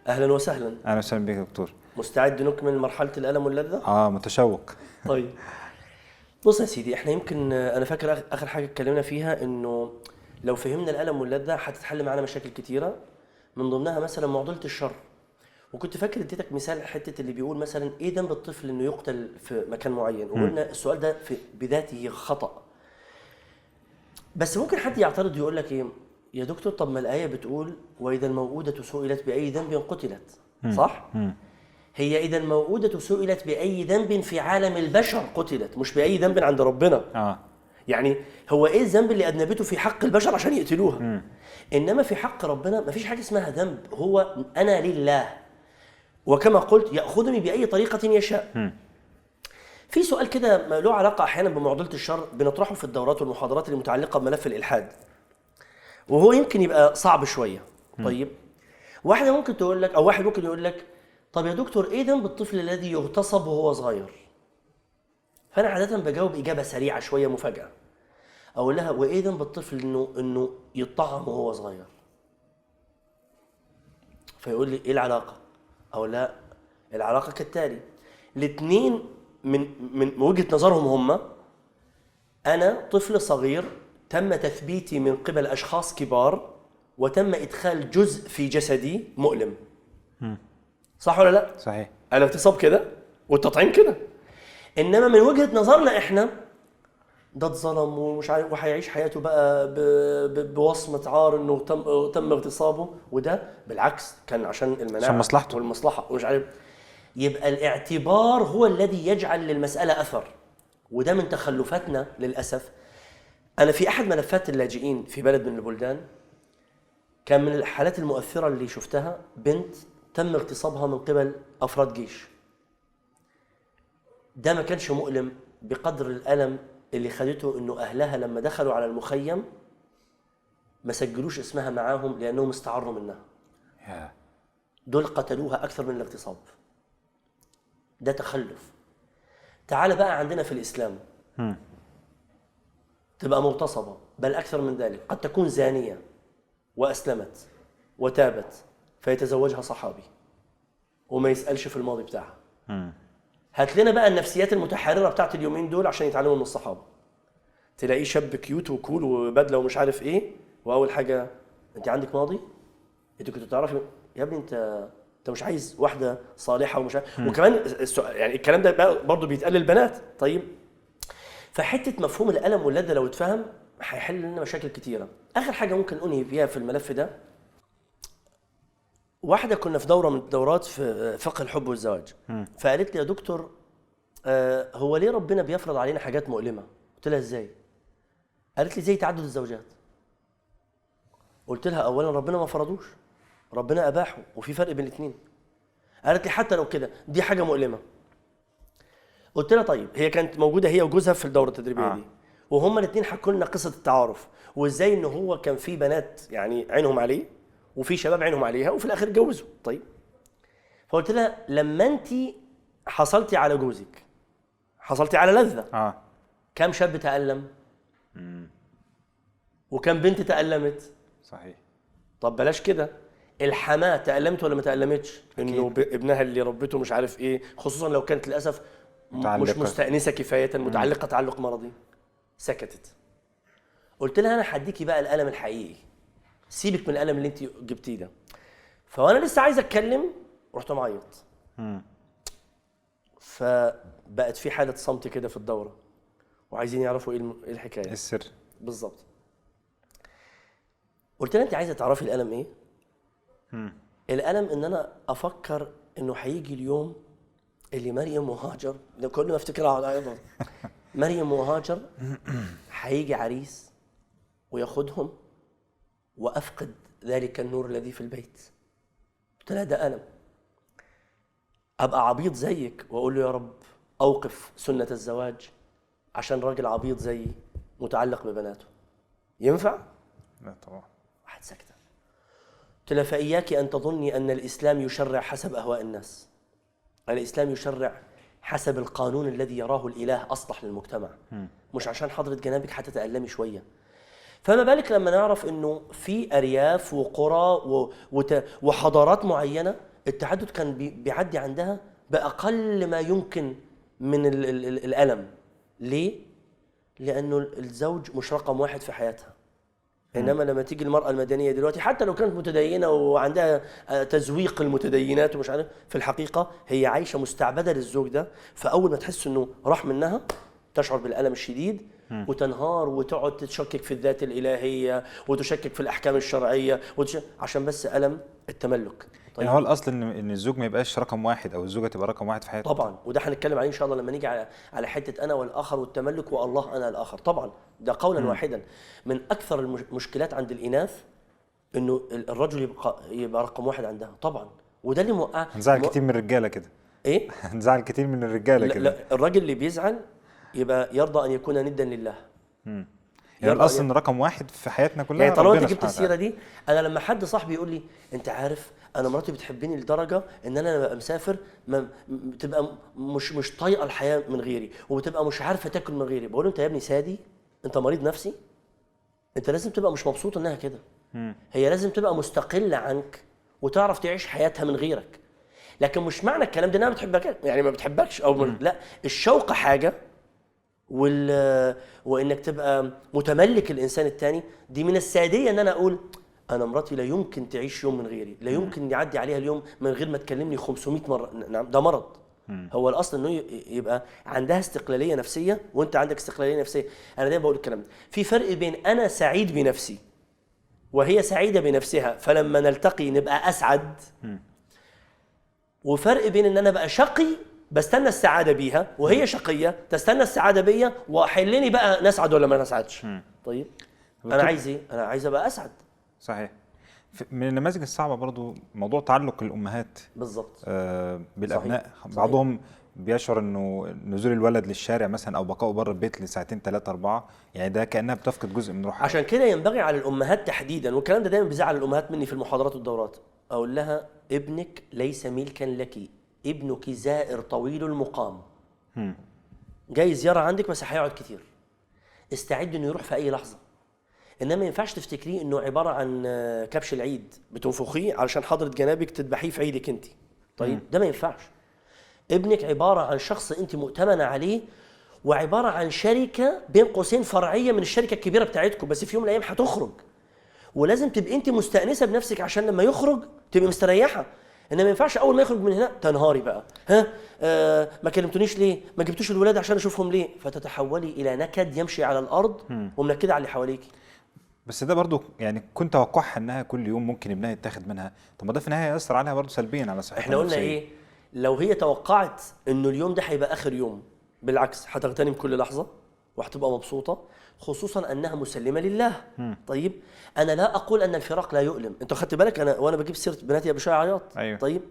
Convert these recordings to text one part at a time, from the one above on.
أهلا وسهلا. اهلا وسهلا بك يا دكتور. مستعد نكمل مرحلة الألم واللذة؟ متشوق. طيب بص يا سيدي، احنا يمكن أنا فاكر آخر حاجة اتكلمنا فيها إنه لو فهمنا الألم واللذة هتتحل معانا مشاكل كتيرة، من ضمنها مثلا معضلة الشر. وكنت فاكر اديتك مثال حتة اللي بيقول مثلا إيه ذنب الطفل إنه يقتل في مكان معين، وقلنا السؤال ده في بذاته خطأ. بس ممكن حد يعترض ويقول لك ايه يا دكتور، طب ما الآية بتقول وإذا الموءودة سئلت بأي ذنب قتلت، صح؟ هي إذا الموءودة سئلت بأي ذنب في عالم البشر قتلت، مش بأي ذنب عند ربنا. يعني هو إيه الذنب اللي أذنبته في حق البشر عشان يقتلوها؟ إنما في حق ربنا ما فيش حاجة اسمها ذنب، هو أنا لله، وكما قلت يأخذني بأي طريقة يشاء. في سؤال كده له علاقة أحيانا بمعضلة الشر بنطرحه في الدورات والمحاضرات المتعلقة بملف الإلحاد، وهو يمكن يبقى صعب شوية. طيب واحدة ممكن تقول لك، أو واحد ممكن يقول لك طب يا دكتور إيه ذنب الطفل الذي يغتصب وهو صغير؟ فأنا عادة بجاوب إجابة سريعة شوية مفاجأة، أقول لها وإيه ذنب الطفل إنه يطعم وهو صغير؟ فيقول لي إيه العلاقة؟ أقول لها العلاقة كالتالي، الاثنين من وجهة نظرهم هم، أنا طفل صغير تم تثبيتي من قبل أشخاص كبار وتم إدخال جزء في جسدي مؤلم، صح ولا لا؟ صحيح. الاغتصاب كده والتطعيم كده. إنما من وجهة نظرنا إحنا ده اتظلم ومش عارف وهيعيش حياته بقى بوصمة عار إنه تم اغتصابه، وده بالعكس كان عشان المناعة عشان مصلحته والمصلحة ومش عارف. يبقى الاعتبار هو الذي يجعل للمسألة أثر، وده من تخلفاتنا للأسف. أنا في أحد ملفات اللاجئين في بلد من البلدان كان من الحالات المؤثرة اللي شفتها بنت تم اغتصابها من قبل أفراد جيش. ده ما كانش مؤلم بقدر الألم اللي خدته إنه أهلها لما دخلوا على المخيم ما سجلوش اسمها معاهم لأنهم استعروا منها. دول قتلوها أكثر من الاغتصاب. ده تخلف. تعال بقى عندنا في الإسلام تبقى مغتصبة، بل أكثر من ذلك، قد تكون زانية وأسلمت وتابت فيتزوجها صحابي وما يسألش في الماضي بتاعها. هات لنا بقى النفسيات المتحررة بتاعت اليومين دول عشان يتعلموا من الصحابة. تلاقيه شاب كيوت وكول وبدلة ومش عارف إيه، وأول حاجة أنت عندك ماضي؟ أنت كنت تعرفي يا ابني أنت مش عايز واحدة صالحة ومش عارف. وكمان يعني الكلام ده برضه بيتقال للبنات. طيب فحتة مفهوم الألم واللذة لو اتفهم هيحل لنا مشاكل كتيرة. آخر حاجة ممكن أنهي فيها في الملف ده، واحدة كنا في دورة من الدورات في فقه الحب والزواج، فقالت لي يا دكتور هو ليه ربنا بيفرض علينا حاجات مؤلمة؟ قلت لها ازاي؟ قالت لي زي تعدد الزوجات. قلت لها أولا ربنا ما فرضوش، ربنا أباحه، وفي فرق بين الاثنين. قالت لي حتى لو كده دي حاجة مؤلمة. قلت لها طيب، هي كانت موجودة هي وجوزها في الدورة التدريبية دي، وهما الاثنين حكوا لنا قصة التعارف وازاي ان هو كان في بنات يعني عينهم عليه وفي شباب عينهم عليها وفي الاخر اتجوزوا. طيب فقلت لها لما انت حصلتي على جوزك حصلتي على لذة، كم شاب تألم وكم بنت تألمت؟ صحيح. طب بلاش كده، الحماة تألمت ولا ما تألمتش؟ انه ابنها اللي ربته مش عارف ايه، خصوصا لو كانت للأسف مش مستأنسة كفاية، متعلقة تعلق مرضي. سكتت. قلت لها انا هديكي بقى الألم الحقيقي، سيبك من الألم اللي انت جبتيه ده. فوانا لسه عايز اتكلم رحت معيط. فبقت في حالة صمت كده في الدورة وعايزين يعرفوا ايه الحكاية، السر بالظبط. قلت لها انت عايزة تعرفي الألم ايه؟ الألم ان انا افكر انه هيجي اليوم اللي مريم وهاجر، كل ما افتكرها اقعد اعيط. مريم وهاجر هيجي عريس وياخدهم وافقد ذلك النور الذي في البيت. قلت لها ده ألم. ابقى عبيط زيك واقول له يا رب اوقف سنة الزواج عشان راجل عبيط زيي متعلق ببناته، ينفع؟ لا طبعا. واحد سكتة. قلت لها فإياك أن تظني أن الإسلام يشرع حسب أهواء الناس. الإسلام يشرع حسب القانون الذي يراه الإله أصلح للمجتمع، مش عشان حضرة جنابك هتتألمي شوية. فما بالك لما نعرف أنه في أرياف وقرى وحضارات معينة التعدد كان بيعدي عندها باقل ما يمكن من الالم. ليه؟ لانه الزوج مش رقم واحد في حياتها. انما لما تيجي المراه المدنيه دلوقتي حتى لو كانت متدينه وعندها تزويق المتدينات ومش عارف، في الحقيقه هي عايشه مستعبده للزوج ده. فاول ما تحس انه راح منها تشعر بالالم الشديد وتنهار وتقعد تشكك في الذات الالهيه وتشكك في الاحكام الشرعيه عشان بس الم التملك. يعني هو الاصل ان الزوج ما يبقاش رقم واحد او الزوجه تبقى رقم واحد في حياته. طبعا، وده هنتكلم عليه ان شاء الله لما نيجي على حته انا والاخر والتملك والله انا الاخر. طبعا ده قولا واحدا من اكثر المشكلات عند الاناث انه الرجل يبقى رقم واحد عندها. طبعا وده اللي موقع. هنزعل كتير من الرجاله كده. ايه؟ هنزعل كتير من الرجاله كده. لا، الراجل اللي بيزعل يبقى يرضى ان يكون ندا لله. يعني الاصل ان رقم واحد في حياتنا كلها. يعني طالما انت جبت السيره دي، انا لما حد صاحبي يقول لي انت عارف انا مراتي بتحبني لدرجه ان انا لما ببقى مسافر بتبقى مش طايقه الحياه من غيري وبتبقى مش عارفه تاكل من غيري، بقول له انت يا ابني سادي، انت مريض نفسي، انت لازم تبقى مش مبسوط انها كده. هي لازم تبقى مستقله عنك وتعرف تعيش حياتها من غيرك. لكن مش معنى الكلام ده انها بتحبك يعني ما بتحبكش او لا، الشوق حاجه وانك تبقى متملك الانسان الثاني دي من الساديه. ان انا اقول انا مراتي لا يمكن تعيش يوم من غيري، لا يمكن يعدي عليها اليوم من غير ما تكلمني 500 مره. نعم ده مرض. هو الاصل انه يبقى عندها استقلاليه نفسيه وانت عندك استقلاليه نفسيه. انا دايما بقول الكلام ده. في فرق بين انا سعيد بنفسي وهي سعيده بنفسها فلما نلتقي نبقى اسعد، وفرق بين ان انا بقى شقي بستنى السعاده بيها وهي شقيه تستنى السعاده بيا وحلني بقى نسعد ولا ما نسعدش. طيب انا عايز ايه؟ انا عايز ابقى اسعد. صحيح. من النماذج الصعبه برضو موضوع تعلق الامهات بالظبط بالابناء. صحيح. بعضهم بيشعر انه نزول الولد للشارع مثلا او بقائه بره البيت لساعتين 3 4 يعني ده كانها بتفقد جزء من روحها. عشان كده ينبغي على الامهات تحديدا، والكلام ده دايما بيزعل الامهات مني في المحاضرات والدورات، اقول لها ابنك ليس ملكا لك، ابنك زائر طويل المقام. جاي زياره عندك بس هيقعد كتير، استعد انه يروح في اي لحظه. انما ما ينفعش تفتكريه انه عباره عن كبش العيد بتنفخيه علشان حضره جنابك تذبحيه في عيدك انت. طيب ده ما ينفعش. ابنك عباره عن شخص انت مؤتمنه عليه وعباره عن شركه بين قوسين فرعيه من الشركه الكبيره بتاعتكم، بس في يوم من الايام هتخرج ولازم تبقي انت مستأنسه بنفسك عشان لما يخرج تبقي مستريحه. انما ما ينفعش اول ما يخرج من هنا تنهاري بقى، ما كلمتونيش ليه؟ ما جبتوش الولاد عشان اشوفهم ليه؟ فتتحولي الى نكد يمشي على الارض ومنكده على اللي حواليكي. بس ده برضو يعني كنت توقعها انها كل يوم ممكن ابنها يتاخد منها، طب ما ده في النهايه ياثر عليها برضو سلبيا على صحتها. احنا قلنا ايه؟ لو هي توقعت انه اليوم ده هيبقى اخر يوم، بالعكس هتغتنم كل لحظه وهتبقى مبسوطه، خصوصا انها مسلمه لله. طيب انا لا اقول ان الفراق لا يؤلم، انت خدت بالك انا وانا بجيب سيره بناتي ابو شويه عياط. أيوه. طيب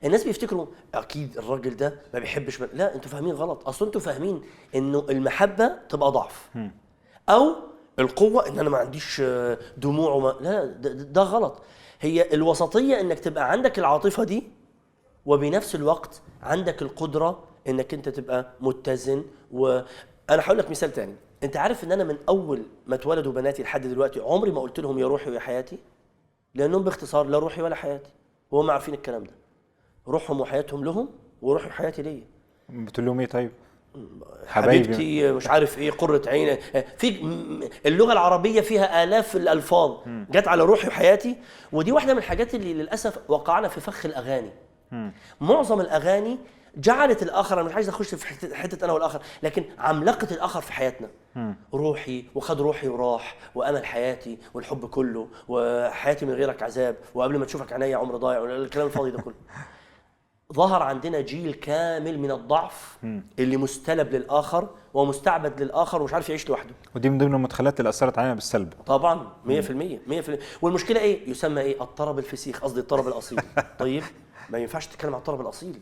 الناس بيفتكروا اكيد الراجل ده ما بيحبش لا، انتوا فاهمين غلط. اصل انتوا فاهمين انه المحبه تبقى ضعف او القوه ان انا ما عنديش دموع وما لا، ده غلط. هي الوسطيه انك تبقى عندك العاطفه دي وبنفس الوقت عندك القدره انك انت تبقى متزن. وانا هقول لك مثال تاني. انت عارف ان انا من اول ما اتولدوا بناتي لحد دلوقتي عمري ما قلت لهم يا روحي ويا حياتي، لانهم باختصار لا روحي ولا حياتي، وهم عارفين الكلام ده. روحهم وحياتهم لهم وروحي وحياتي ليا. بتقول لهم ايه طيب؟ حبيبتي مش عارف ايه، قرة عيني. في اللغة العربية فيها آلاف الألفاظ جت على روحي وحياتي، ودي واحدة من الحاجات اللي للأسف وقعنا في فخ الأغاني. معظم الأغاني جعلت الآخر، أنا مش عايز أخش في حتة أنا والآخر، لكن عملقت الآخر في حياتنا. روحي وخد روحي وراح وأمل حياتي والحب كله وحياتي من غيرك عذاب وقبل ما تشوفك عينيا عمر ضايع والكلام الفاضي ده كله. ظهر عندنا جيل كامل من الضعف اللي مستلب للآخر ومستعبد للآخر ومش عارف يعيش لوحده. ودي من ضمن المدخلات اللي أثرت علينا بالسلب. طبعا 100%. والمشكلة إيه؟ يسمى إيه؟ الطرب الفسيخ، قصدي الطرب الأصيل. طيب ما ينفعش تتكلم عن الطرب الأصيل.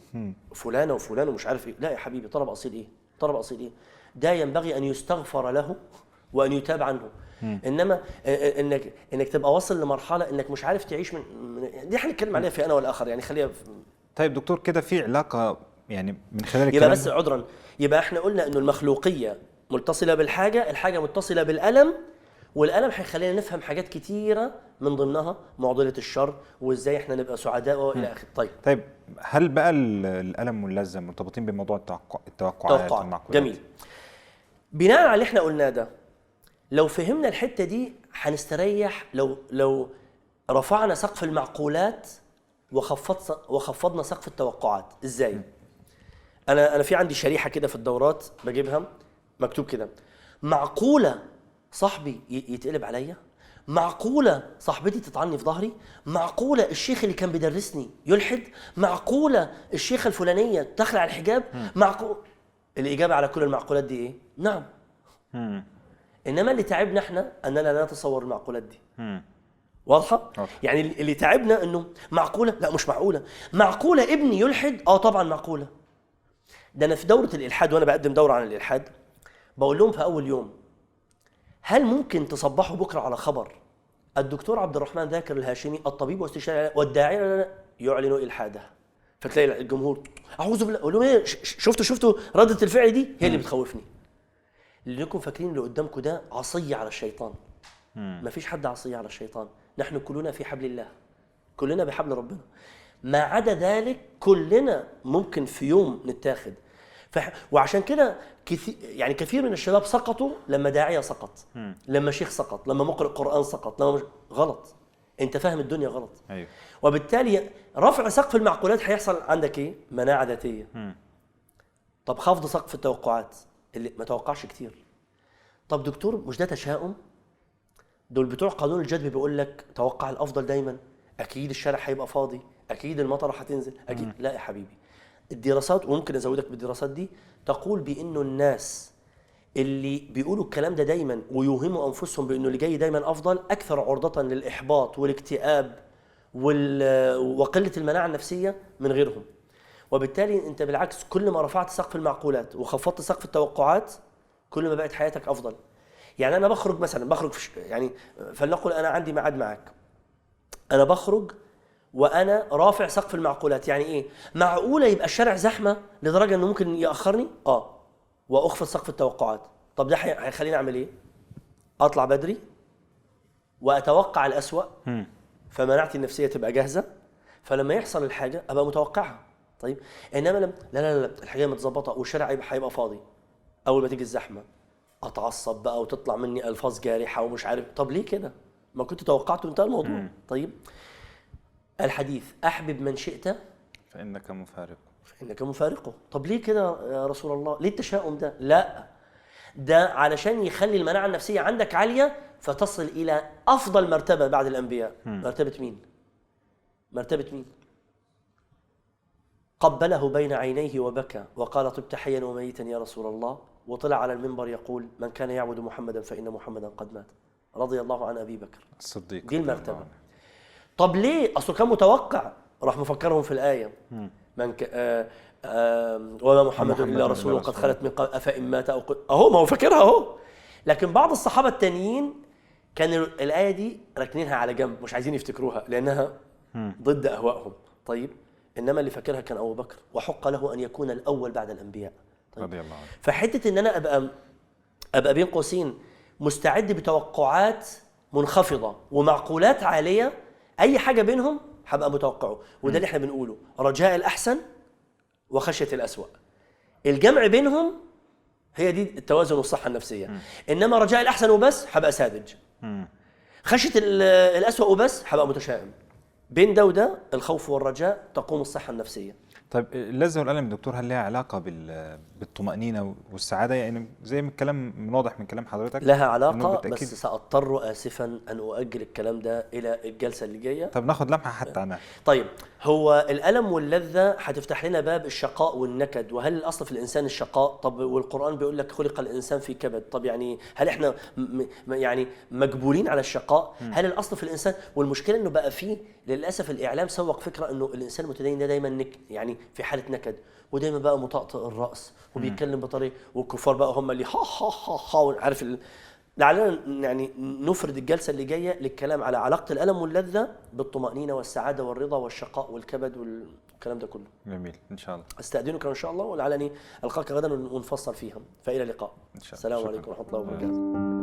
فلانة وفلان ومش عارف إيه، لا يا حبيبي، طرب أصيل إيه؟ طرب أصيل إيه؟ ده ينبغي أن يستغفر له وأن يتاب عنه. انما انك تبقى واصل لمرحله انك مش عارف تعيش دي هنتكلم عليها في انا والاخر، يعني خليها طيب دكتور كده في علاقه يعني من خلال يبقى بس عذرا، يبقى احنا قلنا انه المخلوقيه متصله بالحاجه، الحاجه متصله بالالم، والألم هيخلينا نفهم حاجات كتيرة من ضمنها معضلة الشر وإزاي إحنا نبقى سعداء وإلى آخره. طيب هل بقى الألم واللذة مرتبطين بموضوع التوقعات والمعقولات؟ جميل. بناء على اللي إحنا قلناه ده، لو فهمنا الحتة دي هنستريح لو رفعنا سقف المعقولات وخفضنا سقف التوقعات. إزاي؟ أنا في عندي شريحة كده في الدورات بجيبها مكتوب كده: معقولة صاحبي يتقلب عليا؟ معقولة صاحبتي تطعني في ظهري؟ معقولة الشيخ اللي كان بيدرسني يلحد؟ معقولة الشيخة الفلانية تخلع الحجاب؟ الإجابة على كل المعقولات دي إيه؟ نعم. إنما اللي تعبنا إحنا أننا لا نتصور المعقولات دي. واضحة؟ يعني اللي تعبنا إنه معقولة؟ لا مش معقولة. معقولة ابني يلحد؟ طبعا معقولة. ده أنا في دورة الإلحاد وأنا بقدم دورة عن الإلحاد بقول لهم في أول يوم: هل ممكن تصبحوا بكرة على خبر الدكتور عبد الرحمن ذاكر الهاشمي الطبيب واستشاري والداعية يعلن إلحاده؟ فتلاقي الجمهور أعوذ بالله. أقول لهم إيه؟ شفتوا ردة الفعل دي هي اللي بتخوفني. لأنكم فاكرين اللي قدامكم ده عصية على الشيطان. ما فيش حد عصية على الشيطان، نحن كلنا في حبل الله، كلنا بحبل ربنا. ما عدا ذلك كلنا ممكن في يوم نتاخد. وعشان كده كثير من الشباب سقطوا لما داعية سقط، لما شيخ سقط، لما مقرئ قرآن سقط، غلط. انت فاهم الدنيا غلط. أيوه. وبالتالي رفع سقف المعقولات هيحصل عندك ايه؟ مناعة ذاتية. طب خفض سقف التوقعات اللي ما توقعش كتير. طب دكتور مش ده تشاؤم؟ دول بتوع قانون الجذب بيقول لك توقع الافضل دايما، اكيد الشارع هيبقى فاضي، اكيد المطره هتنزل، اكيد. لا يا حبيبي، الدراسات وممكن ازودك بالدراسات دي تقول بانه الناس اللي بيقولوا الكلام ده دايما ويوهموا انفسهم بانه اللي جاي دايما افضل اكثر عرضه للاحباط والاكتئاب وقله المناعه النفسيه من غيرهم. وبالتالي انت بالعكس كل ما رفعت سقف المعقولات وخفضت سقف التوقعات كل ما بقت حياتك افضل. يعني انا بخرج يعني فلنقل انا عندي ميعاد معك، انا بخرج وانا رافع سقف المعقولات. يعني ايه؟ معقوله يبقى الشارع زحمه لدرجه انه ممكن ياخرني؟ واخفض سقف التوقعات. طب ده هيخليني اعمل ايه؟ اطلع بدري واتوقع الاسوأ، فمناعتي النفسيه تبقى جاهزه، فلما يحصل الحاجه ابقى متوقعها. طيب انما لا الحاجه متظبطه والشارع هيبقى فاضي، اول ما تيجي الزحمه اتعصب بقى وتطلع مني الفاظ جارحه ومش عارف. طب ليه كده؟ ما كنت توقعته انتهى الموضوع. طيب الحديث احبب من شئت فانك مفارقه. طب ليه كده يا رسول الله؟ ليه التشاؤم ده؟ لا، ده علشان يخلي المناعه النفسيه عندك عاليه فتصل الى افضل مرتبه بعد الانبياء. مرتبه مين؟ قبله بين عينيه وبكى وقال: طبت حيا وميتا يا رسول الله. وطلع على المنبر يقول: من كان يعبد محمدا فإن محمدا قد مات، رضي الله عن أبي بكر الصديق. دي المرتبة. طب ليه؟ أصله كان متوقع، راح مفكرهم في الآية: وما محمد إلا رسول قد خلت من قبل أفإن مات أو قتل. ما هو فاكرها أهو. لكن بعض الصحابة التانيين كانوا الآية دي راكنينها على جنب، مش عايزين يفتكروها لأنها ضد أهوائهم. طيب إنما اللي فاكرها كان أبو بكر، وحق له أن يكون الأول بعد الأنبياء. رضي الله عنه. فحتة إن أنا أبقى بين قوسين مستعد بتوقعات منخفضة ومعقولات عالية، أي حاجة بينهم هبقى متوقعه. وده اللي احنا بنقوله: رجاء الأحسن وخشية الأسوأ. الجمع بينهم هي دي التوازن والصحة النفسية. إنما رجاء الأحسن وبس هبقى ساذج، خشية الأسوأ وبس هبقى متشائم. بين ده وده الخوف والرجاء تقوم الصحة النفسية. طيب اللذة والألم دكتور هل لها علاقة بالطمأنينة والسعادة؟ يعني زي ما الكلام واضح من كلام حضرتك لها علاقة، بس سأضطر آسفا أن أؤجل الكلام ده إلى الجلسة اللي جاية. طب ناخد لمحة حتى عنها. طيب هو الألم واللذة هتفتح لنا باب الشقاء والنكد، وهل الأصل في الإنسان الشقاء؟ طب والقرآن بيقول لك خلق الإنسان في كبد. طب يعني هل إحنا يعني مجبولين على الشقاء؟ هل الأصل في الإنسان؟ والمشكلة إنه بقى فيه للأسف الإعلام سوق فكرة إنه الإنسان المتدين ده دايما يعني في حالة نكد، ودايما بقى مطأطئ الرأس وبيتكلم بطريقة، والكفار بقى هم اللي عارف لعلنا يعني نفرد الجلسة اللي جاية للكلام على علاقة الألم واللذة بالطمأنينة والسعادة والرضا والشقاء والكبد والكلام ده كله. جميل إن شاء الله. استأذنك إن شاء الله، ولعلني ألقاك غدا ونفصل فيها. فإلى اللقاء. إن شاء الله. السلام عليكم ورحمة الله وبركاته.